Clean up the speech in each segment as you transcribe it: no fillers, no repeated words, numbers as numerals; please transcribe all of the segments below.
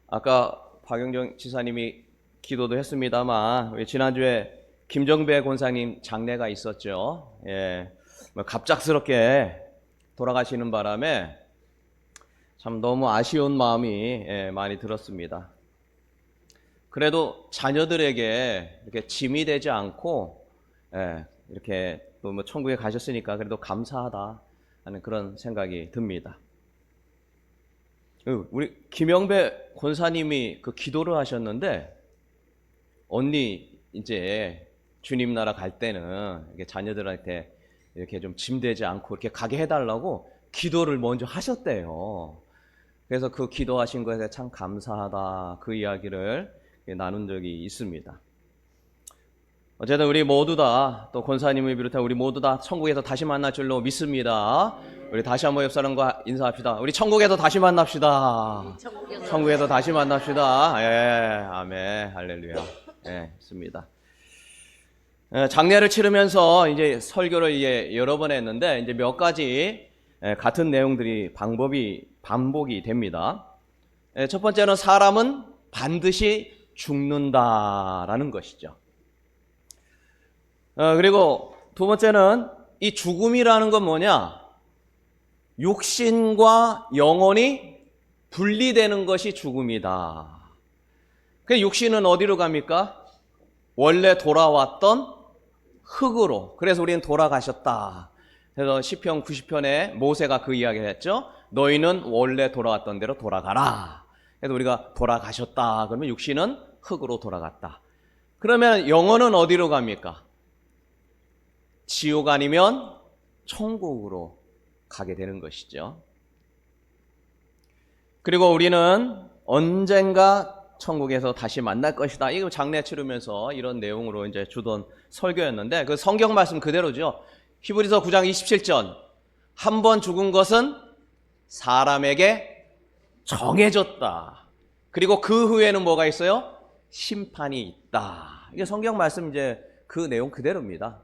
아까 박영정 지사님이 기도도 했습니다만 우리 지난주에 김정배 권사님 장례가 있었죠. 예, 갑작스럽게 돌아가시는 바람에 참 너무 아쉬운 마음이 많이 들었습니다. 그래도 자녀들에게 이렇게 짐이 되지 않고 이렇게 또 뭐 천국에 가셨으니까 그래도 감사하다 하는 그런 생각이 듭니다. 우리 김영배 권사님이 그 기도를 하셨는데, 언니 이제 주님 나라 갈 때는 이렇게 자녀들한테 이렇게 좀 짐되지 않고 이렇게 가게 해달라고 기도를 먼저 하셨대요. 그래서 그 기도하신 것에 대해 참 감사하다, 그 이야기를 나눈 적이 있습니다. 어쨌든 우리 모두 다, 또 권사님을 비롯해 우리 모두 다 천국에서 다시 만날 줄로 믿습니다. 우리 다시 한번 옆 사람과 인사합시다. 우리 천국에서 다시 만납시다. 천국에서 다시 만납시다. 예, 아멘, 할렐루야. 예, 있습니다. 장례를 치르면서 이제 설교를 여러 번 했는데, 이제 몇 가지 같은 내용들이 반복이 됩니다. 첫 번째는 사람은 반드시 죽는다라는 것이죠. 그리고 두 번째는 이 죽음이라는 건 뭐냐? 육신과 영혼이 분리되는 것이 죽음이다. 그 육신은 어디로 갑니까? 원래 돌아왔던 흙으로. 그래서 우리는 돌아가셨다. 그래서 시편 90편에 모세가 그 이야기를 했죠. 너희는 원래 돌아왔던 대로 돌아가라. 그래서 우리가 돌아가셨다. 그러면 육신은 흙으로 돌아갔다. 그러면 영혼은 어디로 갑니까? 지옥 아니면 천국으로 가게 되는 것이죠. 그리고 우리는 언젠가 천국에서 다시 만날 것이다. 이거 장례 치르면서 이런 내용으로 이제 주던 설교였는데, 그 성경 말씀 그대로죠. 히브리서 9장 27절. 한 번 죽은 것은 사람에게 정해졌다. 그리고 그 후에는 뭐가 있어요? 심판이 있다. 이게 성경 말씀 이제 그 내용 그대로입니다.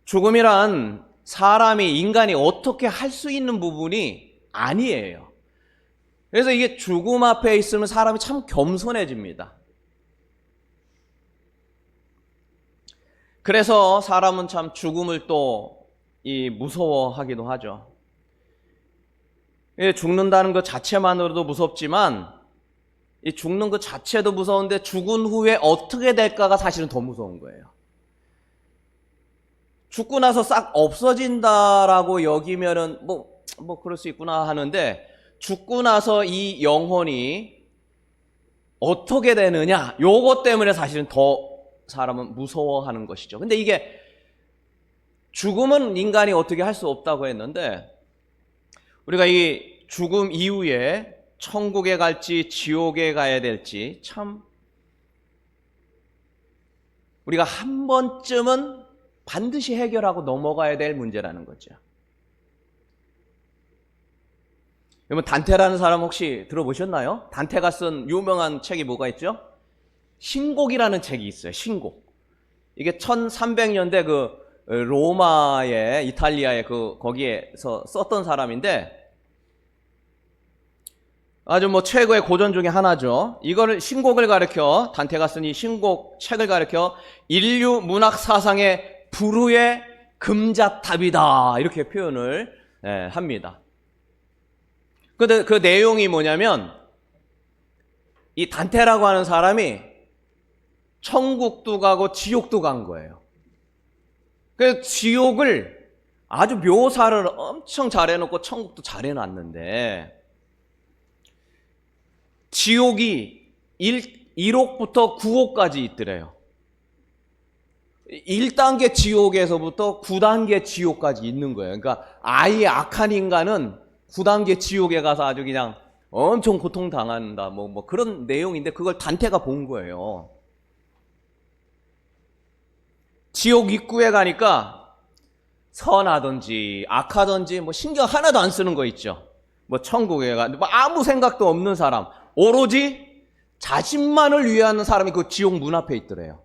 죽음이란 인간이 어떻게 할 수 있는 부분이 아니에요. 그래서 이게 죽음 앞에 있으면 사람이 참 겸손해집니다. 그래서 사람은 참 죽음을 또 무서워하기도 하죠. 죽는다는 것 자체만으로도 무섭지만, 이 죽는 것 자체도 무서운데 죽은 후에 어떻게 될까가 사실은 더 무서운 거예요. 죽고 나서 싹 없어진다라고 여기면은 뭐 그럴 수 있구나 하는데, 죽고 나서 이 영혼이 어떻게 되느냐, 요것 때문에 사실은 더 사람은 무서워하는 것이죠. 근데 이게 죽음은 인간이 어떻게 할 수 없다고 했는데, 우리가 이 죽음 이후에 천국에 갈지 지옥에 가야 될지 참 우리가 한 번쯤은 반드시 해결하고 넘어가야 될 문제라는 거죠. 여러분, 단테라는 사람 혹시 들어보셨나요? 단테가 쓴 유명한 책이 뭐가 있죠? 신곡이라는 책이 있어요. 신곡. 이게 1300년대 그 로마의 이탈리아의 거기에서 썼던 사람인데, 아주 최고의 고전 중에 하나죠. 이거를 신곡을 가리켜, 단테가 쓴 이 신곡 책을 가리켜 인류 문학 사상의 불후의 금자탑이다, 이렇게 표현을 합니다. 근데 그 내용이 뭐냐면, 이 단테라고 하는 사람이 천국도 가고 지옥도 간 거예요. 그래서 지옥을 아주 묘사를 엄청 잘해놓고 천국도 잘해놨는데, 지옥이 1옥부터 9옥까지 있더래요. 1단계 지옥에서부터 9단계 지옥까지 있는 거예요. 그러니까 아예 악한 인간은 9단계 지옥에 가서 아주 그냥 엄청 고통당한다, 그런 내용인데, 그걸 단테가 본 거예요. 지옥 입구에 가니까 선하든지 악하든지 신경 하나도 안 쓰는 거 있죠. 천국에 아무 생각도 없는 사람, 오로지 자신만을 위하는 사람이 그 지옥 문 앞에 있더래요.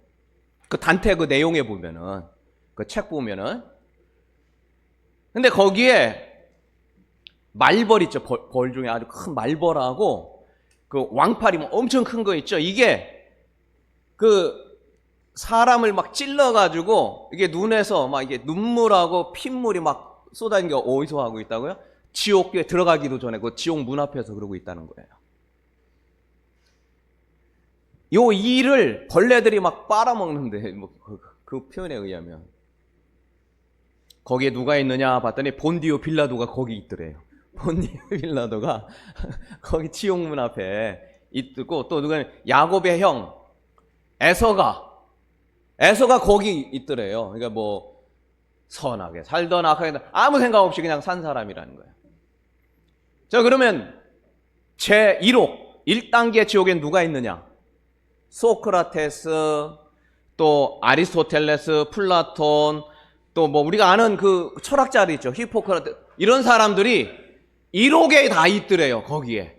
그 단테 그 내용에 보면은, 그 책 보면은. 근데 거기에 말벌 있죠. 벌 중에 아주 큰 말벌하고 그 왕팔이 뭐 엄청 큰 거 있죠. 이게 그 사람을 막 찔러가지고 이게 눈에서 막 이게 눈물하고 핏물이 막 쏟아지는 게 어디서 하고 있다고요? 지옥에 들어가기도 전에 그 지옥 문 앞에서 그러고 있다는 거예요. 요 이를 벌레들이 막 빨아먹는데 뭐 그 표현에 의하면 거기에 누가 있느냐 봤더니 본디오 빌라도가 거기 있더래요. 본디오 빌라도가 거기 지옥 문 앞에 있고 또 누가 야곱의 형 에서가 거기 있더래요. 그러니까 뭐 선하게 살던 악하게 아무 생각 없이 그냥 산 사람이라는 거예요. 자, 그러면 제 1호 1단계 지옥엔 누가 있느냐? 소크라테스, 또 아리스토텔레스, 플라톤, 또 뭐 우리가 아는 그 철학자들 있죠. 히포크라테스, 이런 사람들이 1옥에 다 있더래요. 거기에.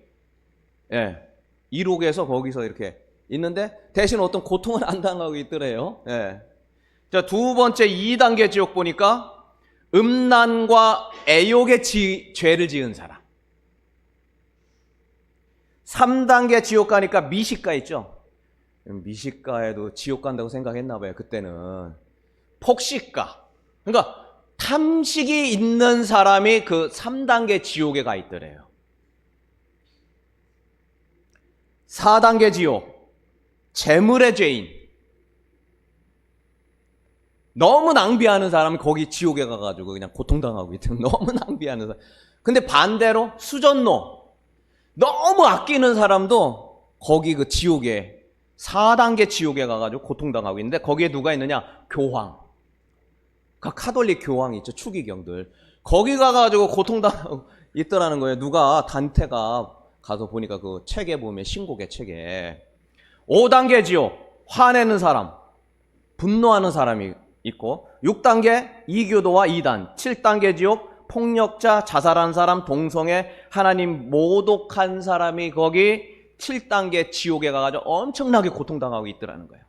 예. 1옥에서 거기서 이렇게 있는데 대신 어떤 고통을 안 당하고 있더래요. 예. 자, 두 번째 2단계 지옥 보니까 음란과 애욕의 죄를 지은 사람. 3단계 지옥 가니까 미식가 있죠. 미식가에도 지옥 간다고 생각했나 봐요. 그때는. 폭식가. 그러니까 탐식이 있는 사람이 그 3단계 지옥에 가 있더래요. 4단계 지옥. 재물의 죄인. 너무 낭비하는 사람은 거기 지옥에 가가지고 그냥 고통당하고 있대요. 너무 낭비하는 사람. 근데 반대로 수전노. 너무 아끼는 사람도 거기 그 지옥에 4단계 지옥에 가가지고 고통당하고 있는데 거기에 누가 있느냐? 교황. 카톨릭 교황이 있죠. 추기경들. 거기 가가지고 고통당하고 있더라는 거예요. 누가 단테가 가서 보니까 그 책에 보면 신곡의 책에 5단계 지옥. 화내는 사람. 분노하는 사람이 있고 6단계 이교도와 이단. 7단계 지옥. 폭력자, 자살한 사람, 동성애, 하나님 모독한 사람이 거기 7단계 지옥에 가가지고 엄청나게 고통당하고 있더라는 거예요.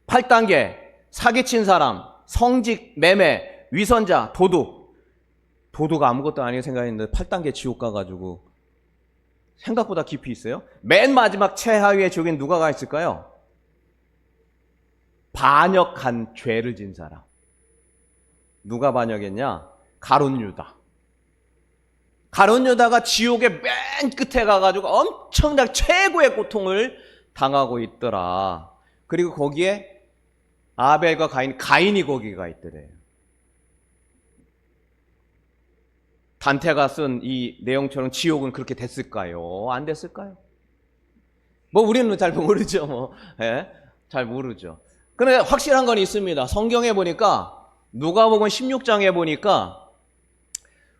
8단계 사기친 사람, 성직, 매매, 위선자, 도둑. 도둑 아무것도 아니게 생각했는데 8단계 지옥 가가지고 생각보다 깊이 있어요. 맨 마지막 최하위의 지옥엔 누가 가 있을까요? 반역한 죄를 진 사람. 누가 반역했냐? 가룟 유다. 가룟 유다가 지옥의 맨 끝에 가가지고 엄청나게 최고의 고통을 당하고 있더라. 그리고 거기에 아벨과 가인이 거기가 있더래요. 단테가 쓴 이 내용처럼 지옥은 그렇게 됐을까요? 안 됐을까요? 뭐 우리는 잘 모르죠. 뭐. 예? 잘 모르죠. 그런데 확실한 건 있습니다. 성경에 보니까 누가복음 16장에 보니까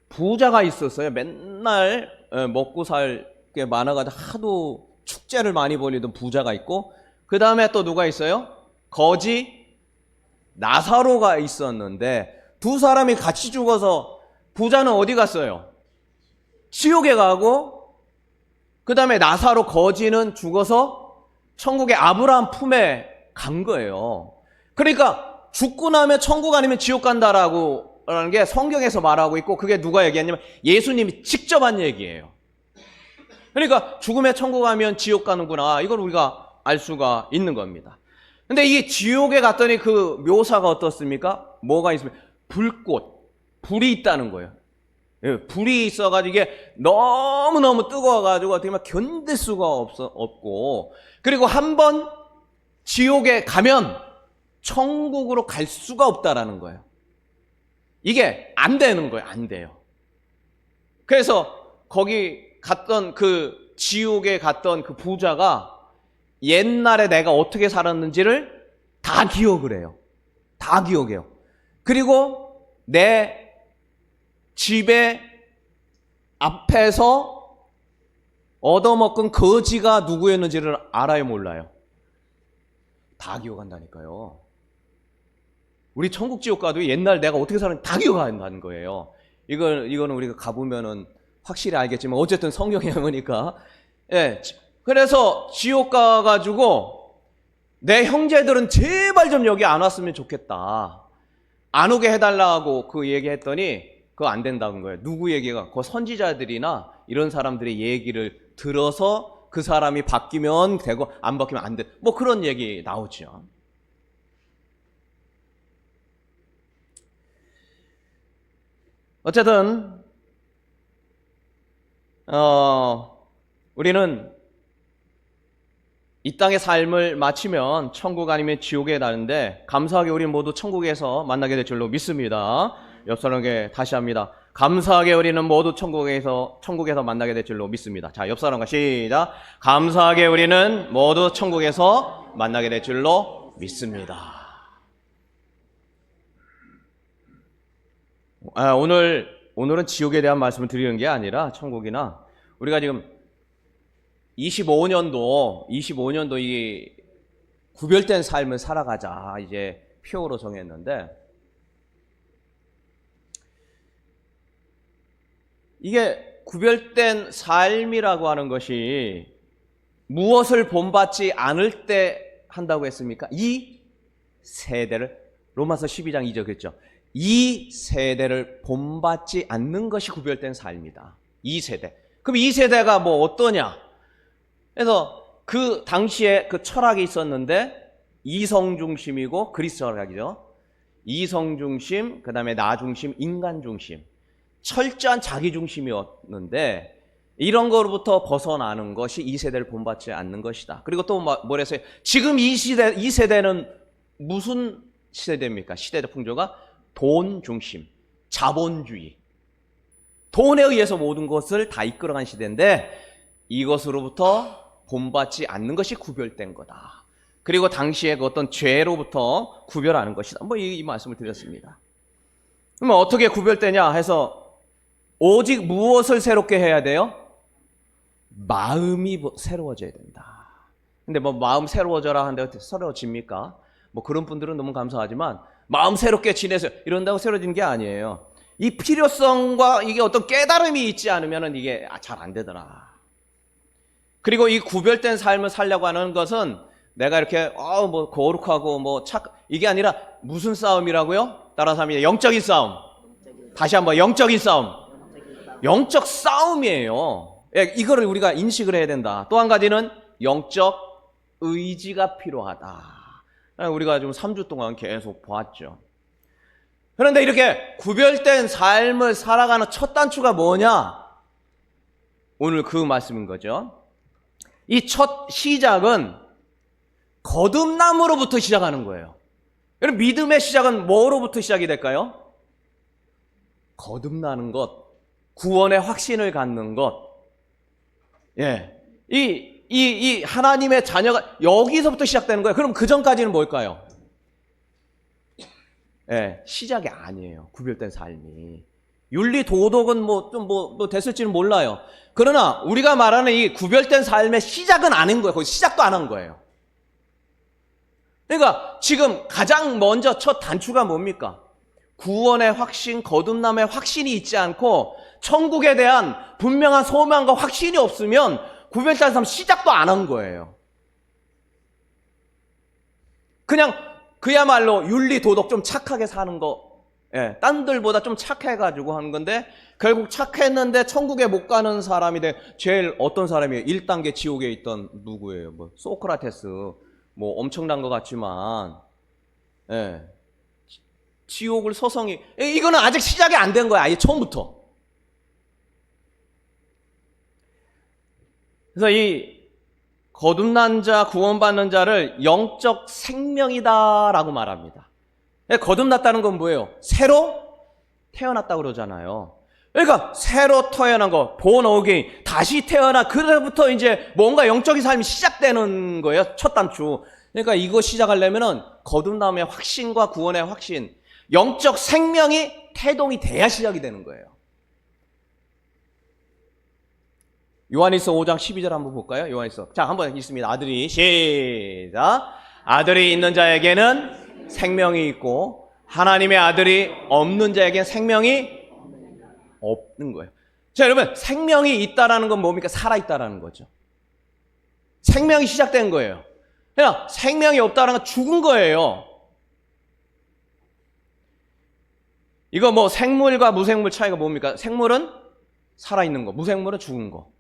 부자가 있었어요. 맨날 먹고 살 게 많아가지고 하도 축제를 많이 벌이던 부자가 있고 그 다음에 또 누가 있어요? 거지 나사로가 있었는데 두 사람이 같이 죽어서 부자는 어디 갔어요? 지옥에 가고 그 다음에 나사로 거지는 죽어서 천국의 아브라함 품에 간 거예요. 그러니까 죽고 나면 천국 아니면 지옥 간다라고 라는 게 성경에서 말하고 있고 그게 누가 얘기했냐면 예수님이 직접 한 얘기예요. 그러니까 죽음에 천국 가면 지옥 가는구나. 이걸 우리가 알 수가 있는 겁니다. 근데 이 지옥에 갔더니 그 묘사가 어떻습니까? 뭐가 있습니까? 불이 있다는 거예요. 불이 있어가지고 이게 너무너무 뜨거워가지고 어떻게 보면 견딜 수가 없고 그리고 한번 지옥에 가면 천국으로 갈 수가 없다라는 거예요. 이게 안 되는 거예요. 안 돼요. 그래서 거기 갔던 그 지옥에 갔던 그 부자가 옛날에 내가 어떻게 살았는지를 다 기억을 해요. 다 기억해요. 그리고 내 집에 앞에서 얻어먹은 거지가 누구였는지를 알아요, 몰라요? 다 기억한다니까요. 우리 천국 지옥 가도 옛날 내가 어떻게 살았는지 다 기억한다는 거예요. 이거는 우리가 가보면은 확실히 알겠지만 어쨌든 성경에 보니까 예. 그래서 지옥 가가지고 내 형제들은 제발 좀 여기 안 왔으면 좋겠다. 안 오게 해달라고 그 얘기했더니 그거 안 된다는 거예요. 누구 얘기가? 그 선지자들이나 이런 사람들의 얘기를 들어서 그 사람이 바뀌면 되고 안 바뀌면 안 돼. 뭐 그런 얘기 나오죠. 어쨌든 우리는 이 땅의 삶을 마치면 천국 아니면 지옥에 가는데 감사하게 우리는 모두 천국에서 만나게 될 줄로 믿습니다. 옆 사람에게 다시 합니다. 감사하게 우리는 모두 천국에서 만나게 될 줄로 믿습니다. 자, 옆 사람과 시작. 감사하게 우리는 모두 천국에서 만나게 될 줄로 믿습니다. 오늘은 지옥에 대한 말씀을 드리는 게 아니라 천국이나 우리가 지금 25년도 이 구별된 삶을 살아가자 이제 표어로 정했는데 이게 구별된 삶이라고 하는 것이 무엇을 본받지 않을 때 한다고 했습니까? 이 세대를 로마서 12장 2절 그랬죠. 이 세대를 본받지 않는 것이 구별된 삶이다. 이 세대. 그럼 이 세대가 뭐 어떠냐? 그래서 그 당시에 그 철학이 있었는데 이성 중심이고 그리스 철학이죠. 이성 중심, 그다음에 나 중심, 인간 중심. 철저한 자기 중심이었는데 이런 거로부터 벗어나는 것이 이 세대를 본받지 않는 것이다. 그리고 또 뭐랬어요? 지금 이 세대는 무슨 시대입니까? 시대적 풍조가 돈 중심, 자본주의. 돈에 의해서 모든 것을 다 이끌어간 시대인데 이것으로부터 본받지 않는 것이 구별된 거다. 그리고 당시에 그 어떤 죄로부터 구별하는 것이다. 뭐 이 말씀을 드렸습니다. 그러면 어떻게 구별되냐 해서 오직 무엇을 새롭게 해야 돼요? 마음이 새로워져야 된다. 근데 뭐 마음 새로워져라 하는데 어떻게 새로워집니까? 뭐 그런 분들은 너무 감사하지만 마음 새롭게 지내세요. 이런다고 새로워지는 게 아니에요. 이 필요성과 이게 어떤 깨달음이 있지 않으면 이게 잘 안 되더라. 그리고 이 구별된 삶을 살려고 하는 것은 내가 이렇게 뭐 거룩하고 뭐 이게 아니라 무슨 싸움이라고요? 따라서 합니다. 영적인 싸움. 다시 한번 영적인 싸움. 영적 싸움이에요. 이거를 우리가 인식을 해야 된다. 또 한 가지는 영적 의지가 필요하다. 우리가 좀 3주 동안 계속 보았죠. 그런데 이렇게 구별된 삶을 살아가는 첫 단추가 뭐냐? 오늘 그 말씀인 거죠. 이 첫 시작은 거듭남으로부터 시작하는 거예요. 여러분 믿음의 시작은 뭐로부터 시작이 될까요? 거듭나는 것, 구원의 확신을 갖는 것. 예, 이 하나님의 자녀가 여기서부터 시작되는 거예요. 그럼 그 전까지는 뭘까요? 예, 시작이 아니에요. 구별된 삶이. 윤리 도덕은 뭐 됐을지는 몰라요. 그러나 우리가 말하는 이 구별된 삶의 시작은 아닌 거예요. 거기 시작도 안 한 거예요. 그러니까 지금 가장 먼저 첫 단추가 뭡니까? 구원의 확신, 거듭남의 확신이 있지 않고 천국에 대한 분명한 소망과 확신이 없으면 구별된 삶 시작도 안 한 거예요. 그냥 그야말로 윤리 도덕 좀 착하게 사는 거, 예, 딴들보다 좀 착해가지고 하는 건데 결국 착했는데 천국에 못 가는 사람이 제일 어떤 사람이에요? 1단계 지옥에 있던 누구예요? 뭐 소크라테스, 뭐 엄청난 것 같지만, 예, 지옥을 서성이 이거는 아직 시작이 안 된 거야. 아예 처음부터. 그래서 이 거듭난 자, 구원받는 자를 영적 생명이다라고 말합니다. 거듭났다는 건 뭐예요? 새로 태어났다고 그러잖아요. 그러니까 새로 태어난 거, born again, 다시 태어나, 그때부터 이제 뭔가 영적인 삶이 시작되는 거예요. 첫 단추. 그러니까 이거 시작하려면은 거듭남의 확신과 구원의 확신, 영적 생명이 태동이 돼야 시작이 되는 거예요. 요한일서 5장 12절 한번 볼까요? 요한일서. 자, 한번 읽습니다. 아들이, 시작. 아들이 있는 자에게는 생명이 있고 하나님의 아들이 없는 자에게는 생명이 없는 거예요. 자, 여러분, 생명이 있다라는 건 뭡니까? 살아있다라는 거죠. 생명이 시작된 거예요. 그냥 생명이 없다라는 건 죽은 거예요. 이거 뭐 생물과 무생물 차이가 뭡니까? 생물은 살아있는 거, 무생물은 죽은 거.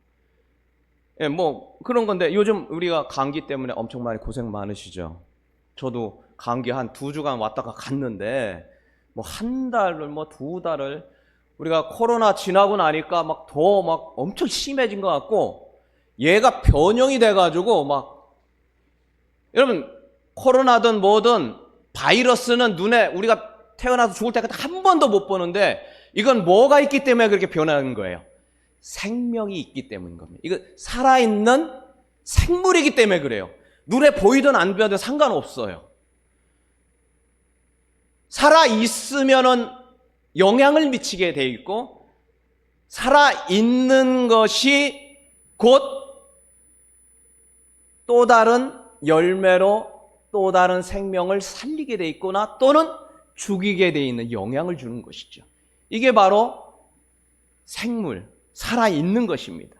예, 뭐 그런 건데 요즘 우리가 감기 때문에 엄청 많이 고생 많으시죠. 저도 감기 한 2주간 왔다가 갔는데 뭐 한 달을 뭐 2달을 우리가 코로나 지나고 나니까 막 더 막 엄청 심해진 것 같고 얘가 변형이 돼가지고 막 여러분 코로나든 뭐든 바이러스는 눈에 우리가 태어나서 죽을 때까지 한 번도 못 보는데 이건 뭐가 있기 때문에 그렇게 변하는 거예요. 생명이 있기 때문인 겁니다. 이거 살아있는 생물이기 때문에 그래요. 눈에 보이든 안 보이든 상관없어요. 살아있으면은 영향을 미치게 돼 있고 살아있는 것이 곧 또 다른 열매로 또 다른 생명을 살리게 돼 있거나 또는 죽이게 돼 있는 영향을 주는 것이죠. 이게 바로 생물, 살아있는 것입니다.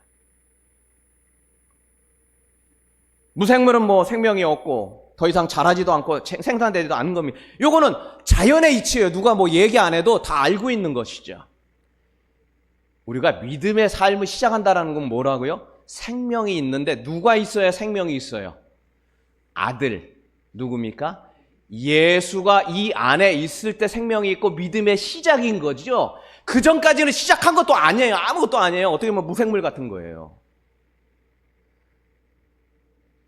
무생물은 뭐 생명이 없고 더 이상 자라지도 않고 생산되지도 않는 겁니다. 요거는 자연의 이치예요. 누가 뭐 얘기 안 해도 다 알고 있는 것이죠. 우리가 믿음의 삶을 시작한다는 건 뭐라고요? 생명이 있는데 누가 있어야 생명이 있어요? 아들. 누굽니까? 예수가 이 안에 있을 때 생명이 있고 믿음의 시작인 거죠. 그 전까지는 시작한 것도 아니에요. 아무것도 아니에요. 어떻게 보면 무생물 같은 거예요.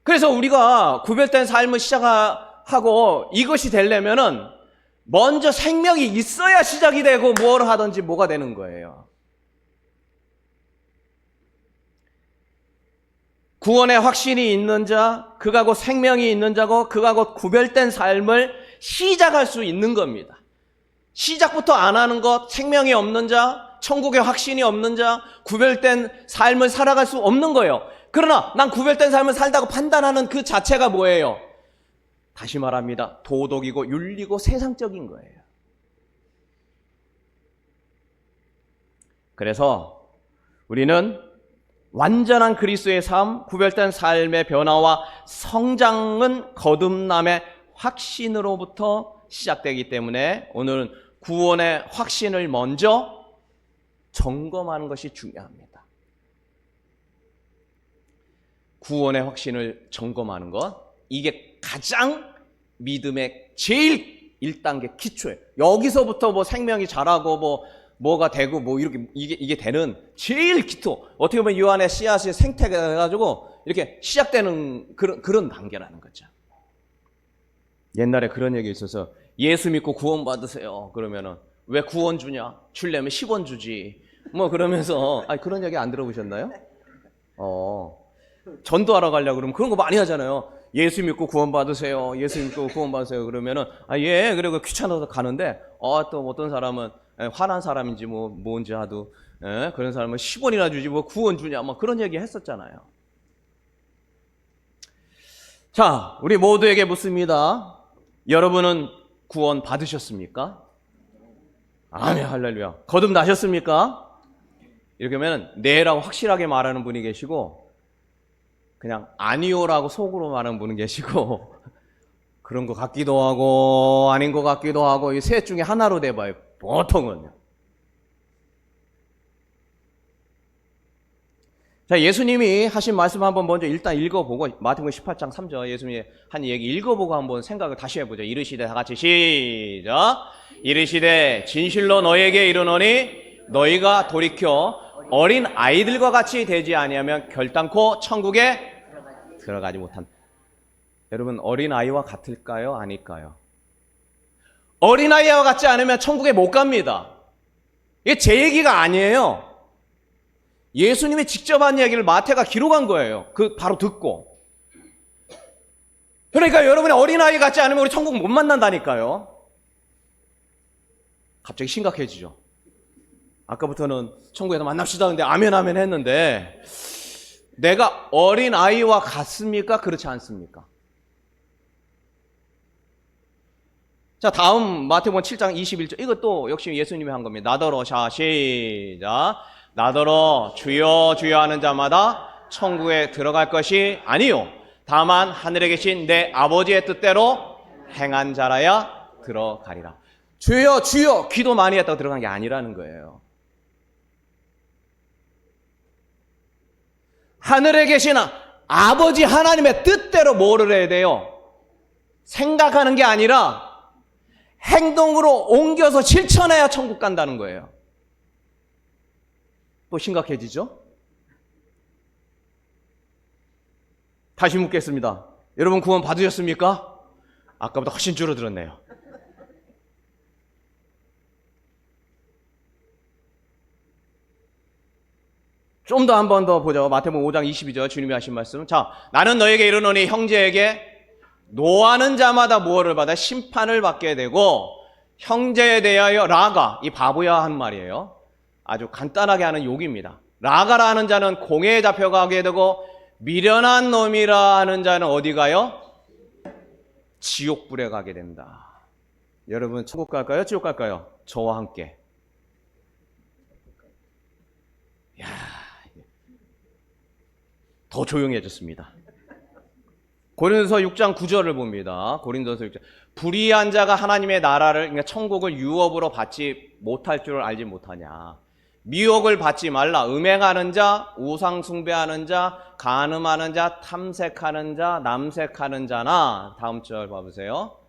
그래서 우리가 구별된 삶을 시작하고 이것이 되려면은 먼저 생명이 있어야 시작이 되고 뭘 하든지 뭐가 되는 거예요. 구원의 확신이 있는 자, 그가 곧 생명이 있는 자고 그가 곧 구별된 삶을 시작할 수 있는 겁니다. 시작부터 안 하는 것, 생명이 없는 자, 천국의 확신이 없는 자, 구별된 삶을 살아갈 수 없는 거예요. 그러나 난 구별된 삶을 살다고 판단하는 그 자체가 뭐예요? 다시 말합니다. 도덕이고 윤리고 세상적인 거예요. 그래서 우리는 완전한 그리스도의 삶, 구별된 삶의 변화와 성장은 거듭남의 확신으로부터 시작되기 때문에 오늘은 구원의 확신을 먼저 점검하는 것이 중요합니다. 구원의 확신을 점검하는 것, 이게 가장 믿음의 제일 1단계 기초예요. 여기서부터 뭐 생명이 자라고 뭐가 되고 뭐 이렇게 이게 되는 제일 기초. 어떻게 보면 이 안에 씨앗이 생태가 돼가지고 이렇게 시작되는 그런 단계라는 거죠. 옛날에 그런 얘기 있어서 예수 믿고 구원 받으세요. 그러면은 왜 구원 주냐? 주려면 10원 주지. 뭐 그러면서 그런 얘기 안 들어보셨나요? 전도하러 가려고 그러면 그런 거 많이 하잖아요. 예수 믿고 구원 받으세요. 예수 믿고 구원 받으세요. 그러면은 예, 그리고 귀찮아서 가는데 또 어떤 사람은 화난 사람인지 뭔지 하도 그런 사람은 10원이나 주지 뭐 구원 주냐 뭐 그런 얘기 했었잖아요. 자, 우리 모두에게 묻습니다. 여러분은 구원 받으셨습니까? 아멘, 할렐루야. 거듭나셨습니까? 이렇게 하면 네라고 확실하게 말하는 분이 계시고 그냥 아니요라고 속으로 말하는 분이 계시고 그런 것 같기도 하고 아닌 것 같기도 하고 이 셋 중에 하나로 돼봐요. 보통은요. 자, 예수님이 하신 말씀 한번 먼저 일단 읽어보고 마태복음 18장 3절 예수님이 한 얘기 읽어보고 한번 생각을 다시 해보죠. 이르시되 다 같이 시작. 이르시되 진실로 너희에게 이르노니 너희가 돌이켜 어린 아이들과 같이 되지 아니하면 결단코 천국에 들어가지 못한. 여러분 어린 아이와 같을까요? 아닐까요? 어린 아이와 같지 않으면 천국에 못 갑니다. 이게 제 얘기가 아니에요. 예수님이 직접 한 얘기를 마태가 기록한 거예요. 그 바로 듣고. 그러니까 여러분이 어린아이 같지 않으면 우리 천국 못 만난다니까요. 갑자기 심각해지죠. 아까부터는 천국에서 만납시다 근데 아멘 아멘 했는데 내가 어린아이와 같습니까? 그렇지 않습니까? 자, 다음 마태복음 7장 21절. 이것도 역시 예수님이 한 겁니다. 나더러 자 시작. 나더러 주여 주여 하는 자마다 천국에 들어갈 것이 아니요 다만 하늘에 계신 내 아버지의 뜻대로 행한 자라야 들어가리라. 주여 주여 기도 많이 했다고 들어간 게 아니라는 거예요. 하늘에 계신 아버지 하나님의 뜻대로 뭐를 해야 돼요? 생각하는 게 아니라 행동으로 옮겨서 실천해야 천국 간다는 거예요. 또 심각해지죠? 다시 묻겠습니다. 여러분 구원 받으셨습니까? 아까보다 훨씬 줄어들었네요. 좀 더 한 번 더 보죠. 마태복음 5장 22절 주님이 하신 말씀. 자, 나는 너에게 이르노니 형제에게 노하는 자마다 무엇을 받아 심판을 받게 되고 형제에 대하여 라가, 이 바보야 한 말이에요. 아주 간단하게 하는 욕입니다. 라가라 하는 자는 공회에 잡혀가게 되고 미련한 놈이라 하는 자는 어디 가요? 지옥불에 가게 된다. 여러분 천국 갈까요? 지옥 갈까요? 저와 함께. 야, 더 조용해졌습니다. 고린도서 6장 9절을 봅니다. 고린도서 6장. 불의한 자가 하나님의 나라를, 그러니까 천국을 유업으로 받지 못할 줄을 알지 못하냐. 미혹을 받지 말라. 음행하는 자, 우상 숭배하는 자, 간음하는 자, 탐색하는 자, 남색하는 자나. 다음 절 봐보세요.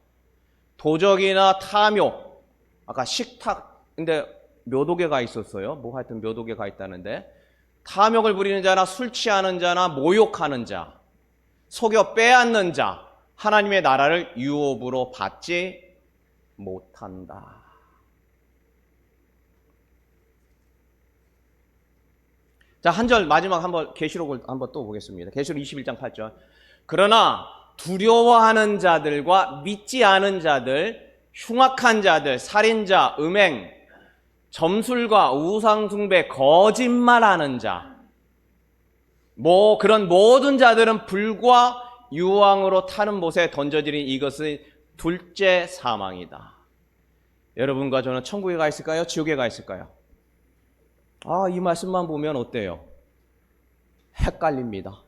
도적이나 탐욕. 아까 식탁, 근데 묘독에 있었어요. 뭐 하여튼 묘독에 있다는데. 탐욕을 부리는 자나 술 취하는 자나 모욕하는 자, 속여 빼앗는 자, 하나님의 나라를 유업으로 받지 못한다. 자, 한 절 마지막 한번 계시록을 한번 또 보겠습니다. 계시록 21장 8절. 그러나 두려워하는 자들과 믿지 않은 자들, 흉악한 자들, 살인자, 음행, 점술과 우상숭배, 거짓말하는 자, 그런 모든 자들은 불과 유황으로 타는 못에 던져지린 이것은 둘째 사망이다. 여러분과 저는 천국에 가 있을까요? 지옥에 가 있을까요? 이 말씀만 보면 어때요? 헷갈립니다.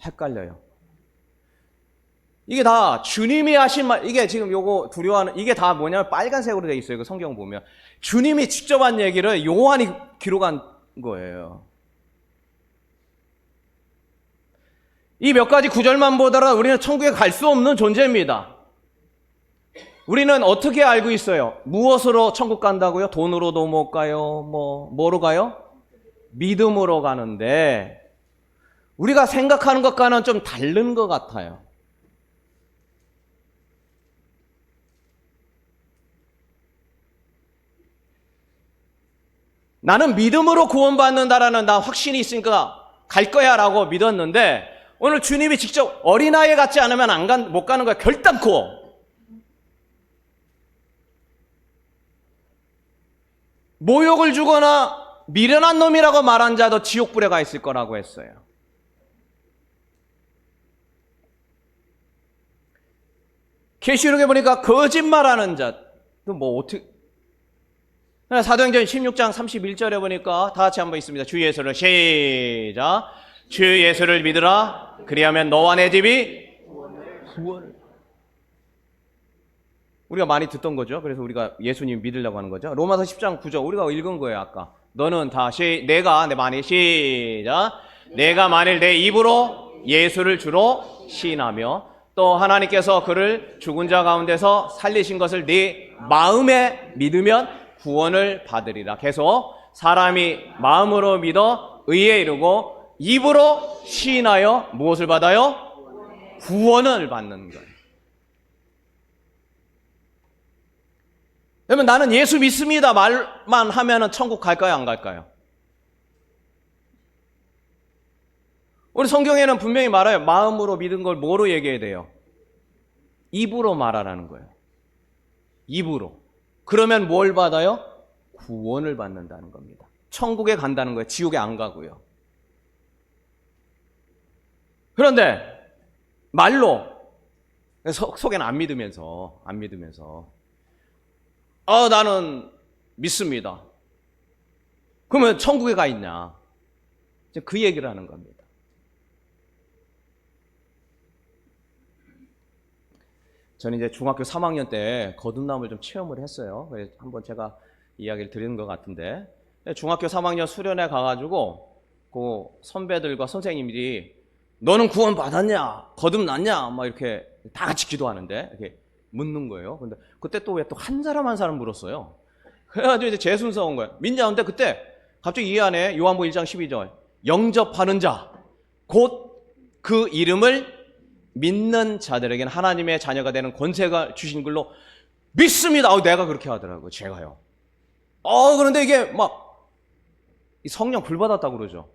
헷갈려요. 이게 다 주님이 하신 말, 이게 지금 요거 두려워하는, 이게 다 뭐냐면 빨간색으로 되어 있어요. 그 성경 보면. 주님이 직접 한 얘기를 요한이 기록한 거예요. 이 몇 가지 구절만 보더라도 우리는 천국에 갈 수 없는 존재입니다. 우리는 어떻게 알고 있어요? 무엇으로 천국 간다고요? 돈으로도 못 가요? 뭐로 가요? 믿음으로 가는데, 우리가 생각하는 것과는 좀 다른 것 같아요. 나는 믿음으로 구원받는다라는 나 확신이 있으니까 갈 거야 라고 믿었는데, 오늘 주님이 직접 어린아이 같지 않으면 못 가는 거야. 결단코. 모욕을 주거나 미련한 놈이라고 말한 자도 지옥불에 가 있을 거라고 했어요. 계시록에 보니까 거짓말하는 자도 어떻게, 사도행전 16장 31절에 보니까 다 같이 한번 있습니다. 주 예수를 시작. 주 예수를 믿으라. 그리하면 너와 내 집이 구원을. 우리가 많이 듣던 거죠. 그래서 우리가 예수님 믿으려고 하는 거죠. 로마서 10장 9절 우리가 읽은 거예요. 아까. 너는 내가 만일 내 입으로 예수를 주로 시인하며 또 하나님께서 그를 죽은 자 가운데서 살리신 것을 네 마음에 믿으면 구원을 받으리라. 계속 사람이 마음으로 믿어 의에 이르고 입으로 시인하여 무엇을 받아요? 구원을 받는 거예요. 그러면 나는 예수 믿습니다 말만 하면 천국 갈까요? 안 갈까요? 우리 성경에는 분명히 말해요. 마음으로 믿은 걸 뭐로 얘기해야 돼요? 입으로 말하라는 거예요. 입으로. 그러면 뭘 받아요? 구원을 받는다는 겁니다. 천국에 간다는 거예요. 지옥에 안 가고요. 그런데 말로 속에는 안 믿으면서 나는 믿습니다. 그러면 천국에 가 있냐? 그 얘기를 하는 겁니다. 저는 이제 중학교 3학년 때 거듭남을 좀 체험을 했어요. 그래서 한번 제가 이야기를 드리는 것 같은데, 중학교 3학년 수련회 가가지고 그 선배들과 선생님들이 너는 구원 받았냐, 거듭났냐, 막 이렇게 다 같이 기도하는데 이렇게 묻는 거예요. 근데 그때 또 왜 또 한 사람 한 사람 물었어요. 그래가지고 이제 제 순서 온 거예요. 민자인데 그때 갑자기 이 안에 요한복음 1장 12절 영접하는 자, 곧 그 이름을 믿는 자들에게는 하나님의 자녀가 되는 권세가 주신 걸로 믿습니다. 내가 그렇게 하더라고요. 제가요. 그런데 이게 막 성령 불 받았다고 그러죠.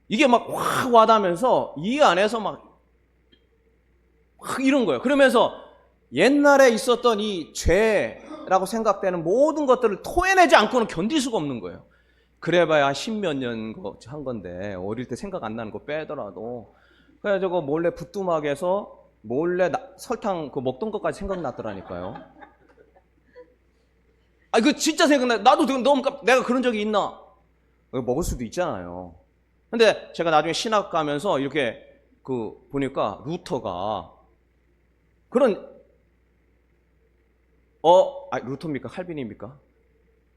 이게 막 확 와닿으면서 이 안에서 막 이런 거예요. 그러면서 옛날에 있었던 이 죄라고 생각되는 모든 것들을 토해내지 않고는 견딜 수가 없는 거예요. 그래봐야 십몇 년 한 건데 어릴 때 생각 안 나는 거 빼더라도 그래가지고 몰래 부뚜막에서 몰래 설탕 그 먹던 것까지 생각났더라니까요. 그 진짜 생각나. 나도 너무 내가 그런 적이 있나? 먹을 수도 있잖아요. 근데 제가 나중에 신학 가면서 이렇게 보니까 루터가 그런 루터입니까? 칼빈입니까?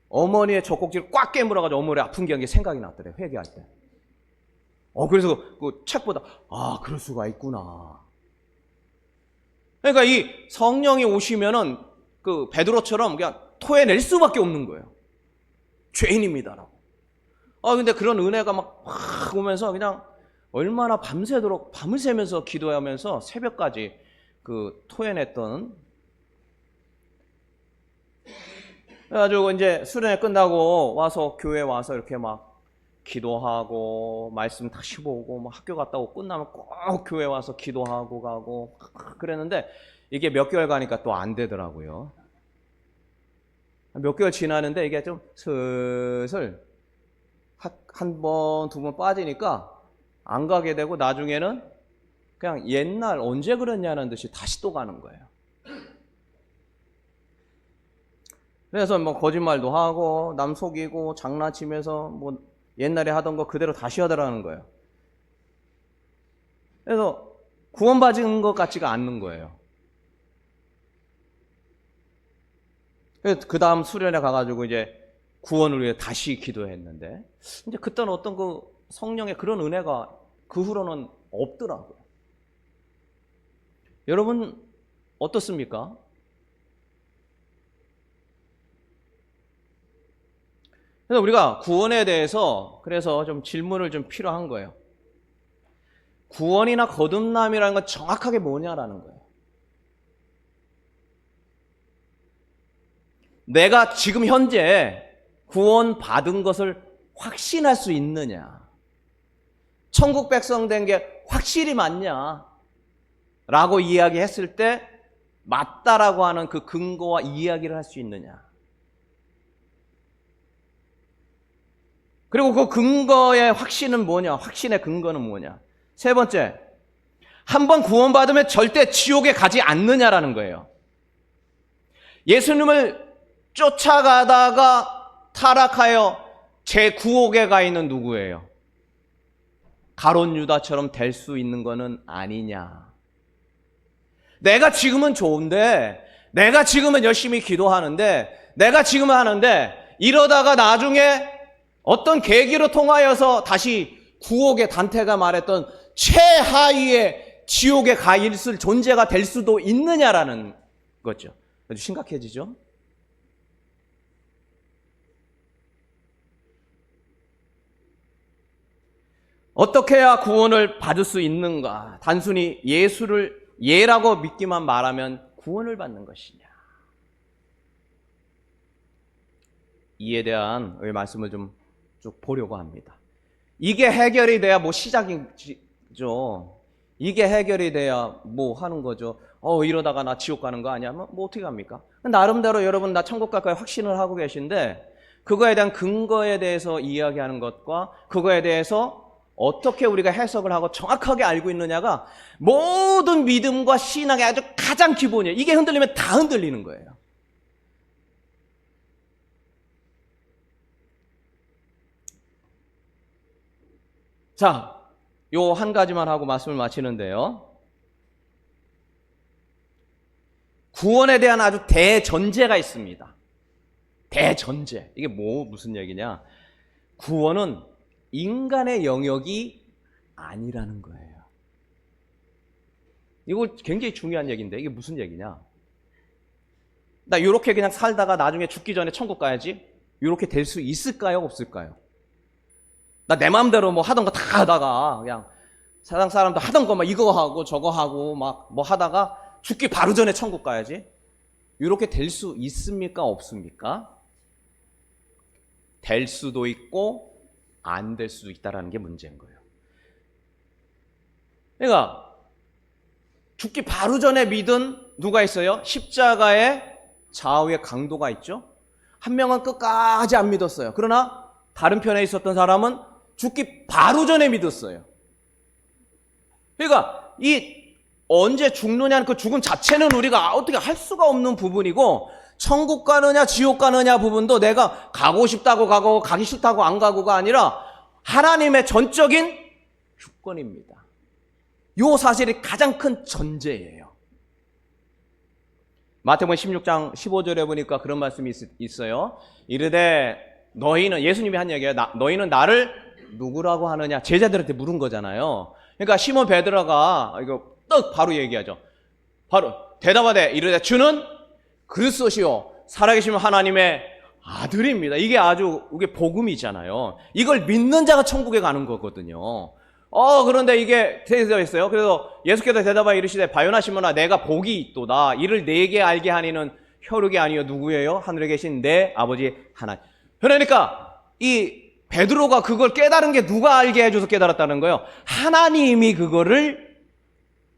어머니의 젖꼭지를 꽉 깨물어가지고 어머니 아픈 게 생각이 났더래, 회개할 때. 그래서 그 책보다 그럴 수가 있구나. 그러니까 이 성령이 오시면은 그 베드로처럼 그냥 토해낼 수밖에 없는 거예요. 죄인입니다라고. 근데 그런 은혜가 막 오면서 그냥 얼마나 밤새도록 밤을 새면서 기도하면서 새벽까지 토해냈던. 그래가지고 이제 수련회 끝나고 와서 교회 와서 이렇게 막 기도하고 말씀 다시 보고 막 학교 갔다 오고 끝나면 꼭 교회 와서 기도하고 가고 그랬는데 이게 몇 개월 가니까 또 안 되더라고요. 몇 개월 지나는데 이게 좀 슬슬 한 번, 두 번 빠지니까 안 가게 되고 나중에는 그냥 옛날 언제 그랬냐는 듯이 다시 또 가는 거예요. 그래서 뭐 거짓말도 하고 남 속이고 장난치면서 뭐 옛날에 하던 거 그대로 다시 하더라는 거예요. 그래서 구원받은 것 같지가 않는 거예요. 그 다음 수련회 가가지고 이제 구원을 위해 다시 기도했는데 이제 그때는 어떤 그 성령의 그런 은혜가 그 후로는 없더라고요. 여러분 어떻습니까? 그래서 우리가 구원에 대해서 그래서 좀 질문을 좀 필요한 거예요. 구원이나 거듭남이라는 건 정확하게 뭐냐라는 거예요. 내가 지금 현재 구원받은 것을 확신할 수 있느냐? 천국 백성 된 게 확실히 맞냐? 라고 이야기했을 때 맞다라고 하는 그 근거와 이야기를 할 수 있느냐? 그리고 그 근거의 확신은 뭐냐? 확신의 근거는 뭐냐? 세 번째, 한번 구원받으면 절대 지옥에 가지 않느냐라는 거예요. 예수님을 쫓아가다가 타락하여 제9옥에 가 있는 누구예요? 가룟 유다처럼 될 수 있는 거는 아니냐. 내가 지금은 좋은데, 내가 지금은 열심히 기도하는데, 내가 지금은 하는데 이러다가 나중에 어떤 계기로 통하여서 다시 9옥의 단테가 말했던 최하위의 지옥에 가 있을 존재가 될 수도 있느냐라는 거죠. 아주 심각해지죠. 어떻게 해야 구원을 받을 수 있는가? 단순히 예수를 예라고 믿기만 말하면 구원을 받는 것이냐? 이에 대한 말씀을 좀 쭉 보려고 합니다. 이게 해결이 돼야 뭐 시작이죠. 이게 해결이 돼야 뭐 하는 거죠. 이러다가 나 지옥 가는 거 아니야? 뭐 어떻게 합니까? 나름대로 여러분 나 천국 갈 거야 확신을 하고 계신데 그거에 대한 근거에 대해서 이야기하는 것과 그거에 대해서 어떻게 우리가 해석을 하고 정확하게 알고 있느냐가 모든 믿음과 신앙의 아주 가장 기본이에요. 이게 흔들리면 다 흔들리는 거예요. 자, 요 한 가지만 하고 말씀을 마치는데요. 구원에 대한 아주 대전제가 있습니다. 대전제. 이게 무슨 얘기냐? 구원은 인간의 영역이 아니라는 거예요. 이거 굉장히 중요한 얘기인데 이게 무슨 얘기냐? 나 이렇게 그냥 살다가 나중에 죽기 전에 천국 가야지? 이렇게 될 수 있을까요? 없을까요? 나 내 마음대로 뭐 하던 거 다 하다가 그냥 세상 사람도 하던 거 막 이거 하고 저거 하고 막 뭐 하다가 죽기 바로 전에 천국 가야지? 이렇게 될 수 있습니까? 없습니까? 될 수도 있고 안 될 수도 있다는 게 문제인 거예요. 그러니까 죽기 바로 전에 믿은 누가 있어요? 십자가의 좌우의 강도가 있죠. 한 명은 끝까지 안 믿었어요. 그러나 다른 편에 있었던 사람은 죽기 바로 전에 믿었어요. 그러니까 이 언제 죽느냐는 그 죽음 자체는 우리가 어떻게 할 수가 없는 부분이고, 천국 가느냐 지옥 가느냐 부분도 내가 가고 싶다고 가고 가기 싫다고 안 가고가 아니라 하나님의 전적인 주권입니다. 요 사실이 가장 큰 전제예요. 마태복음 16장 15절에 보니까 그런 말씀이 있어요. 이르되 너희는, 예수님이 한 얘기예요. 너희는 나를 누구라고 하느냐? 제자들한테 물은 거잖아요. 그러니까 시몬 베드로가 이거 딱 바로 얘기하죠. 바로 대답하되 이르되 주는 그리스도시요 살아계신 하나님의 아들입니다. 이게 아주 이게 복음이잖아요. 이걸 믿는 자가 천국에 가는 거거든요. 그런데 이게 되어 있어요. 그래서 예수께서 대답하여 이르시되 바요나 시몬아 내가 복이 있도다. 이를 내게 알게 하니는 혈육이 아니요 누구예요? 하늘에 계신 내 아버지 하나님. 그러니까 이 베드로가 그걸 깨달은 게 누가 알게 해줘서 깨달았다는 거예요? 하나님이 그거를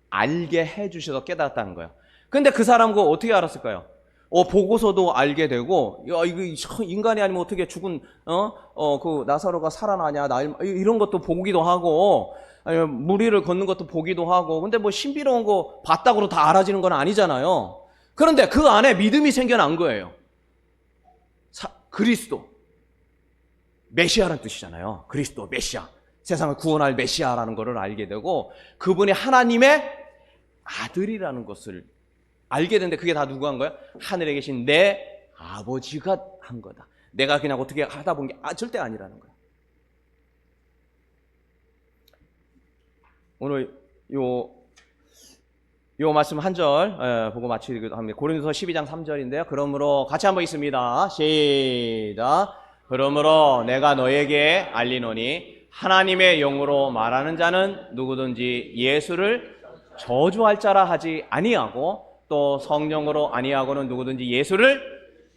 알게 해주셔서 깨달았다는 거예요. 근데 그 사람 그거 어떻게 알았을까요? 보고서도 알게 되고, 야, 이거 인간이 아니면 어떻게 죽은, 그 나사로가 살아나냐, 이런 것도 보기도 하고, 아니면 무리를 걷는 것도 보기도 하고, 근데 뭐 신비로운 거 봤다고로 다 알아지는 건 아니잖아요. 그런데 그 안에 믿음이 생겨난 거예요. 그리스도. 메시아라는 뜻이잖아요. 그리스도, 메시아. 세상을 구원할 메시아라는 것을 알게 되고, 그분이 하나님의 아들이라는 것을 알게 되는데, 그게 다 누가 한 거야? 하늘에 계신 내 아버지가 한 거다. 내가 그냥 어떻게 하다 본 게 절대 아니라는 거야. 오늘 요 말씀 한 절 보고 마치기도 합니다. 고린도서 12장 3절인데요. 그러므로 같이 한번 있습니다. 시작. 그러므로 내가 너에게 알리노니 하나님의 영으로 말하는 자는 누구든지 예수를 저주할 자라 하지 아니하고 또 성령으로 아니하고는 누구든지 예수를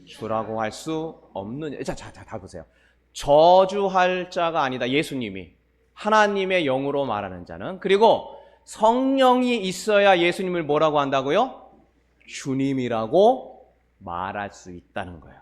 주라고 할 수 없느냐. 다 보세요. 저주할 자가 아니다. 예수님이. 하나님의 영으로 말하는 자는. 그리고 성령이 있어야 예수님을 뭐라고 한다고요? 주님이라고 말할 수 있다는 거예요.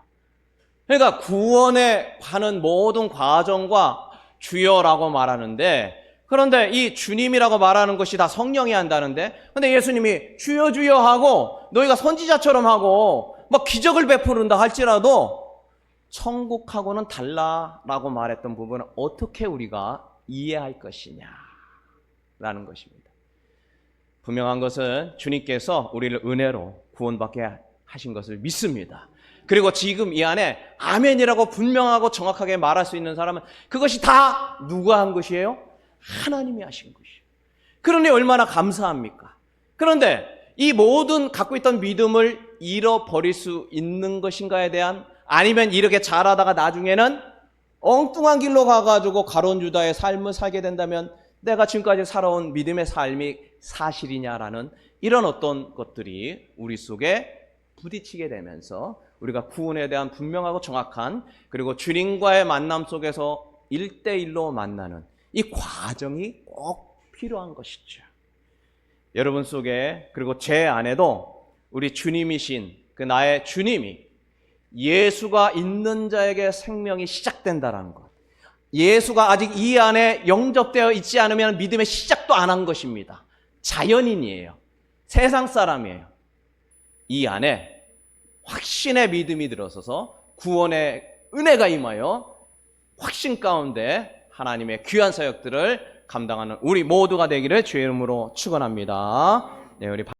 그러니까 구원에 관한 모든 과정과 주여라고 말하는데, 그런데 이 주님이라고 말하는 것이 다 성령이 한다는데, 근데 예수님이 주여 주여 하고 너희가 선지자처럼 하고 막 기적을 베푸는다 할지라도 천국하고는 달라라고 말했던 부분은 어떻게 우리가 이해할 것이냐라는 것입니다. 분명한 것은 주님께서 우리를 은혜로 구원받게 하신 것을 믿습니다. 그리고 지금 이 안에 아멘이라고 분명하고 정확하게 말할 수 있는 사람은 그것이 다 누가 한 것이에요? 하나님이 하신 것이에요. 그러니 얼마나 감사합니까? 그런데 이 모든 갖고 있던 믿음을 잃어버릴 수 있는 것인가에 대한, 아니면 이렇게 잘하다가 나중에는 엉뚱한 길로 가가지고 가론 유다의 삶을 살게 된다면 내가 지금까지 살아온 믿음의 삶이 사실이냐라는 이런 어떤 것들이 우리 속에 부딪히게 되면서 우리가 구원에 대한 분명하고 정확한, 그리고 주님과의 만남 속에서 1대1로 만나는 이 과정이 꼭 필요한 것이죠. 여러분 속에, 그리고 제 안에도 우리 주님이신 그 나의 주님이, 예수가 있는 자에게 생명이 시작된다라는 것, 예수가 아직 이 안에 영접되어 있지 않으면 믿음의 시작도 안 한 것입니다. 자연인이에요. 세상 사람이에요. 이 안에 확신의 믿음이 들어서서 구원의 은혜가 임하여 확신 가운데 하나님의 귀한 사역들을 감당하는 우리 모두가 되기를 주의 이름으로 축원합니다. 네, 우리